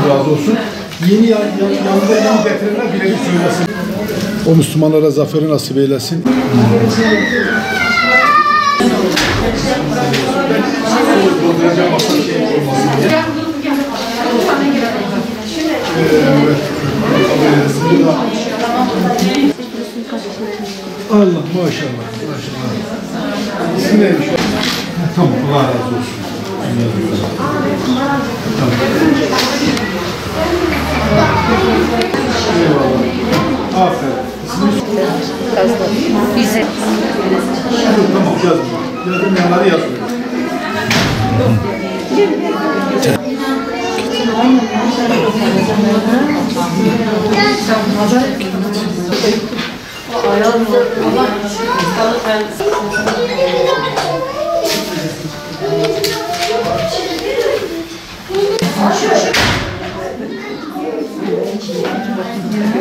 Razı olsun. Yanında yeni getirenler birebir söylesin. O Müslümanlara zaferi nasip eylesin. Allah maşallah. İsmi neymiş? Tamam, Allah razı olsun. Eyvallah. Aferin. Bize. Tamam, yazdım. Yazdım, yanları yazdım.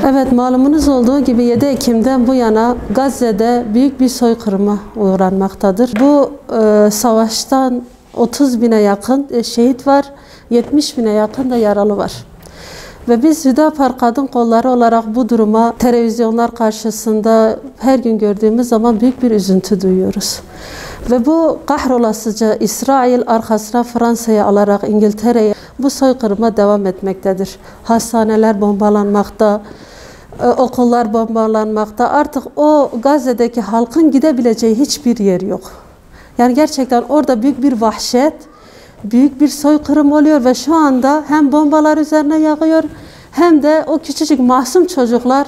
Evet, malumunuz olduğu gibi 7 Ekim'den bu yana Gazze'de büyük bir soykırıma uğranmaktadır. Bu savaştan 30 bine yakın şehit var, 70 bine yakın da yaralı var. Ve biz Hüdapar Kadın Kolları olarak bu duruma televizyonlar karşısında her gün gördüğümüz zaman büyük bir üzüntü duyuyoruz. Ve bu kahrolasıca İsrail arkasına Fransa'ya alarak İngiltere'ye bu soykırıma devam etmektedir. Hastaneler bombalanmakta, okullar bombalanmakta. Artık o Gazze'deki halkın gidebileceği hiçbir yer yok. Yani gerçekten orada büyük bir vahşet, büyük bir soykırım oluyor ve şu anda hem bombalar üzerine yağıyor hem de o küçücük masum çocuklar,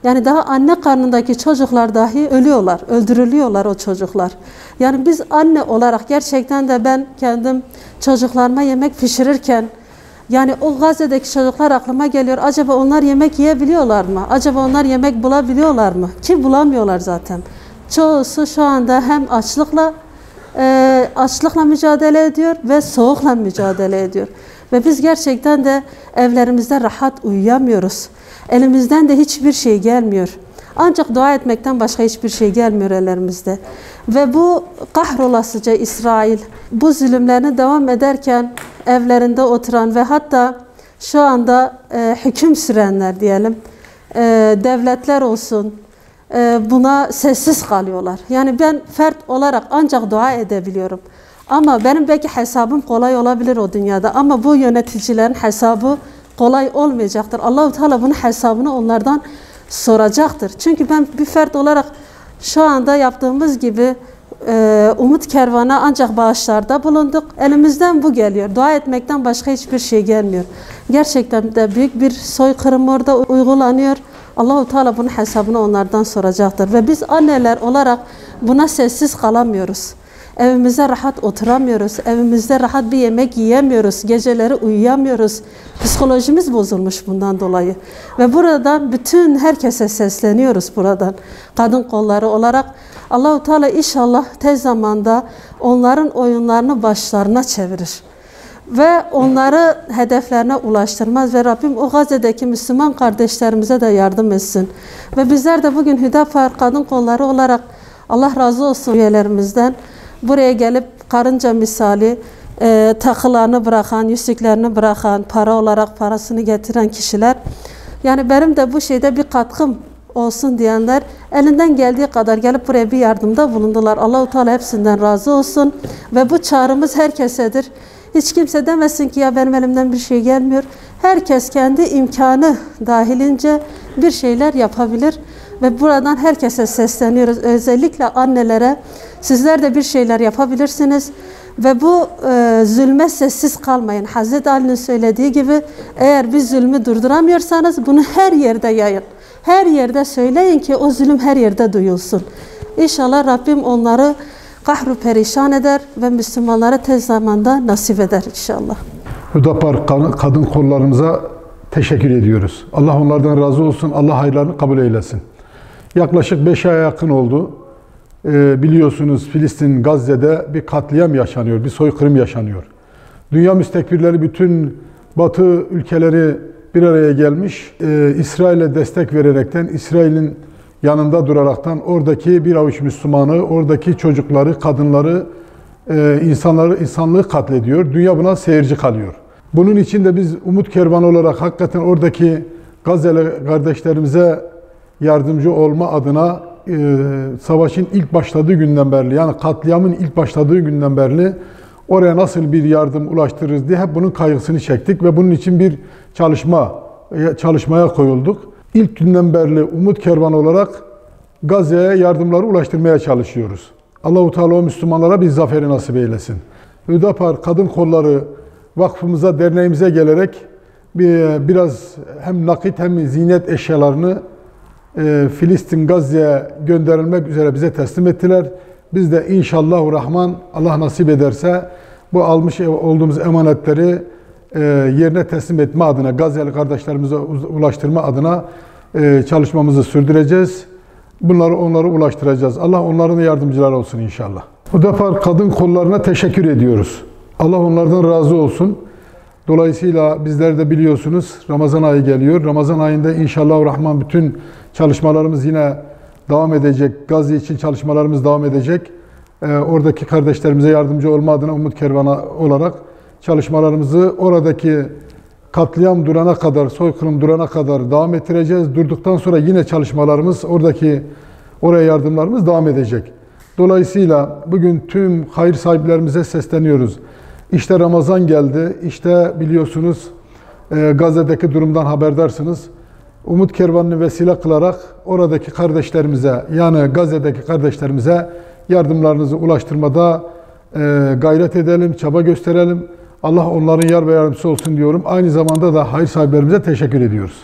yani daha anne karnındaki çocuklar dahi ölüyorlar, öldürülüyorlar o çocuklar. Yani biz anne olarak gerçekten de ben kendim çocuklarıma yemek pişirirken yani o Gazze'deki çocuklar aklıma geliyor. Acaba onlar yemek yiyebiliyorlar mı? Acaba onlar yemek bulabiliyorlar mı? Ki bulamıyorlar zaten. Çoğusu şu anda hem açlıkla mücadele ediyor ve soğukla mücadele ediyor. Ve biz gerçekten de evlerimizde rahat uyuyamıyoruz. Elimizden de hiçbir şey gelmiyor. Ancak dua etmekten başka hiçbir şey gelmiyor ellerimizde. Ve bu kahrolasıca İsrail bu zulümlerine devam ederken evlerinde oturan ve hatta şu anda hüküm sürenler diyelim, devletler olsun, buna sessiz kalıyorlar. Yani ben fert olarak ancak dua edebiliyorum. Ama benim belki hesabım kolay olabilir o dünyada ama bu yöneticilerin hesabı kolay olmayacaktır. Allah-u Teala bunun hesabını onlardan soracaktır. Çünkü ben bir fert olarak şu anda yaptığımız gibi Umut Kervan'a ancak bağışlarda bulunduk. Elimizden bu geliyor. Dua etmekten başka hiçbir şey gelmiyor. Gerçekten de büyük bir soykırım orada uygulanıyor. Allah-u Teala bunun hesabını onlardan soracaktır. Ve biz anneler olarak buna sessiz kalamıyoruz. Evimizde rahat oturamıyoruz. Evimizde rahat bir yemek yiyemiyoruz. Geceleri uyuyamıyoruz. Psikolojimiz bozulmuş bundan dolayı. Ve buradan bütün herkese sesleniyoruz buradan. Kadın kolları olarak Allah-u Teala inşallah tez zamanda onların oyunlarını başlarına çevirir. Ve onları hedeflerine ulaştırmaz ve Rabbim o Gazze'deki Müslüman kardeşlerimize de yardım etsin. Ve bizler de bugün Hüdapar Kadın Kolları olarak Allah razı olsun üyelerimizden buraya gelip karınca misali takılarını bırakan, yüzüklerini bırakan, para olarak parasını getiren kişiler, yani benim de bu şeyde bir katkım olsun diyenler elinden geldiği kadar gelip buraya bir yardımda bulundular. Allah-u Teala hepsinden razı olsun ve bu çağrımız herkesedir. Hiç kimse demesin ki ya benim elimden bir şey gelmiyor. Herkes kendi imkanı dahilince bir şeyler yapabilir ve buradan herkese sesleniyoruz. Özellikle annelere sizler de bir şeyler yapabilirsiniz ve bu zulme sessiz kalmayın. Hazreti Ali'nin söylediği gibi eğer bir zulmü durduramıyorsanız bunu her yerde yayın. Her yerde söyleyin ki o zulüm her yerde duyulsun. İnşallah Rabbim onları kahru perişan eder ve Müslümanlara tez zamanda nasip eder inşallah. Hüdapar kadın kollarımıza teşekkür ediyoruz. Allah onlardan razı olsun. Allah hayırlarını kabul eylesin. Yaklaşık 5 aya yakın oldu. Biliyorsunuz Filistin, Gazze'de bir katliam yaşanıyor, bir soykırım yaşanıyor. Dünya müstekbirleri bütün Batı ülkeleri bir araya gelmiş, İsrail'e destek vererekten, İsrail'in yanında duraraktan oradaki bir avuç Müslümanı, oradaki çocukları, kadınları, insanlığı katlediyor. Dünya buna seyirci kalıyor. Bunun için de biz Umut Kervanı olarak hakikaten oradaki Gazze'li kardeşlerimize yardımcı olma adına savaşın ilk başladığı günden beri, yani katliamın ilk başladığı günden beri oraya nasıl bir yardım ulaştırırız diye hep bunun kaygısını çektik ve bunun için bir çalışmaya koyulduk. İlk günden beri Umut Kervanı olarak Gazze'ye yardımları ulaştırmaya çalışıyoruz. Allah-u Teala o Müslümanlara bir zaferi nasip eylesin. Hüdapar Kadın Kolları Vakfımıza, derneğimize gelerek biraz hem nakit hem ziynet eşyalarını Filistin, Gazze'ye gönderilmek üzere bize teslim ettiler. Biz de inşallahurrahman Allah nasip ederse bu almış olduğumuz emanetleri yerine teslim etme adına, Gazze'li kardeşlerimize ulaştırma adına çalışmamızı sürdüreceğiz. Onlara ulaştıracağız. Allah onların yardımcıları olsun inşallah. Hüdapar Kadın Kolları'na teşekkür ediyoruz. Allah onlardan razı olsun. Dolayısıyla bizler de biliyorsunuz Ramazan ayı geliyor. Ramazan ayında inşallahurrahman bütün çalışmalarımız yine devam edecek. Gazze için çalışmalarımız devam edecek. Oradaki kardeşlerimize yardımcı olma adına Umut Kervanı olarak çalışmalarımızı oradaki katliam durana kadar, soykırım durana kadar devam ettireceğiz. Durduktan sonra yine çalışmalarımız, oraya yardımlarımız devam edecek. Dolayısıyla bugün tüm hayır sahiplerimize sesleniyoruz. İşte Ramazan geldi, işte biliyorsunuz Gazze'deki durumdan haberdarsınız. Umut Kervanı'nı vesile kılarak oradaki kardeşlerimize, yani Gazze'deki kardeşlerimize yardımlarınızı ulaştırmada gayret edelim, çaba gösterelim. Allah onların yar ve yardımcısı olsun diyorum. Aynı zamanda da hayır sahiplerimize teşekkür ediyoruz.